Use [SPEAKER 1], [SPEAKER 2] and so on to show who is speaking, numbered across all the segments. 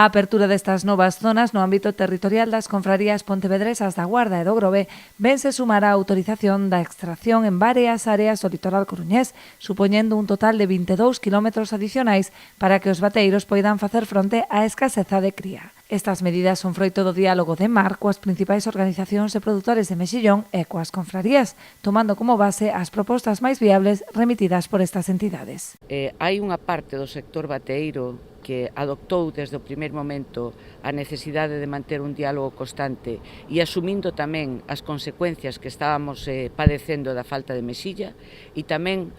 [SPEAKER 1] A apertura destas novas zonas no ámbito territorial das confrarías pontevedresas da Guarda e do Grove vense sumar a autorización da extracción en varias áreas do litoral coruñés, supoñendo un total de 22 kilómetros adicionais para que os bateiros poidan facer fronte á escaseza de cría. Estas medidas son froito do diálogo de mar coas principais organizacións de produtores de mexillón e coas confrarías, tomando como base as propostas máis viables remitidas por estas entidades.
[SPEAKER 2] Hai unha parte do sector bateeiro que adoptou desde o primeiro momento a necesidade de manter un diálogo constante e asumindo tamén as consecuencias que estábamos padecendo da falta de mexilla, e tamén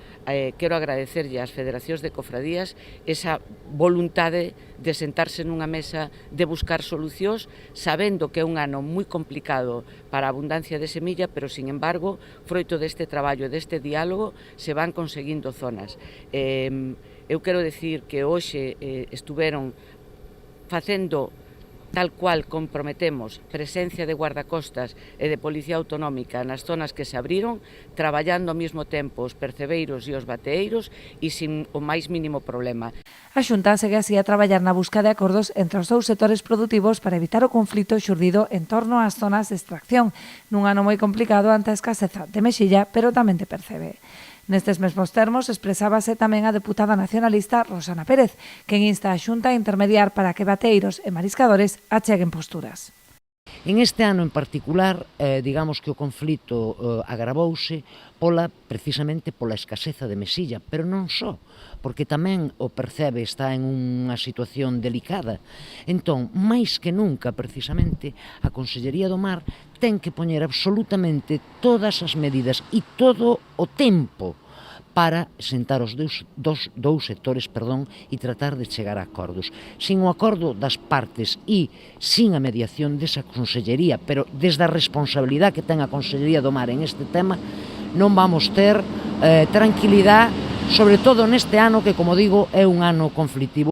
[SPEAKER 2] quero agradecerlle ás federacións de cofradías esa voluntade de sentarse nunha mesa de buscar solucións, sabendo que é un ano moi complicado para a abundancia de semilla, pero, sin embargo, froito deste traballo e deste diálogo, se van conseguindo zonas. Eu quero dicir que hoxe estuveron facendo tal cual comprometemos presencia de guardacostas e de Policía Autonómica nas zonas que se abriron, traballando ao mesmo tempo os percebeiros e os bateeiros e sin o máis mínimo problema.
[SPEAKER 1] A Xunta segue así a traballar na busca de acordos entre os dous sectores produtivos para evitar o conflito xurdido en torno ás zonas de extracción, nun ano moi complicado ante a escaseza de mexilla, pero tamén de percebe. Nestes mesmos termos expresábase tamén a deputada nacionalista Rosana Pérez, quen insta a Xunta a intermediar para que bateiros e mariscadores acheguen posturas.
[SPEAKER 3] En este ano en particular, digamos que o conflito agravouse precisamente pola escaseza de mexilla, pero non só, porque tamén o percebe está en unha situación delicada. Entón, máis que nunca, precisamente, a Consellería do Mar ten que poñer absolutamente todas as medidas e todo o tempo para sentar os dous sectores e tratar de chegar a acordos. Sin o acordo das partes e sin a mediación desa Consellería, pero desde a responsabilidade que ten a Consellería do Mar en este tema, non vamos ter tranquilidade, sobre todo neste ano que, como digo, é un ano conflitivo.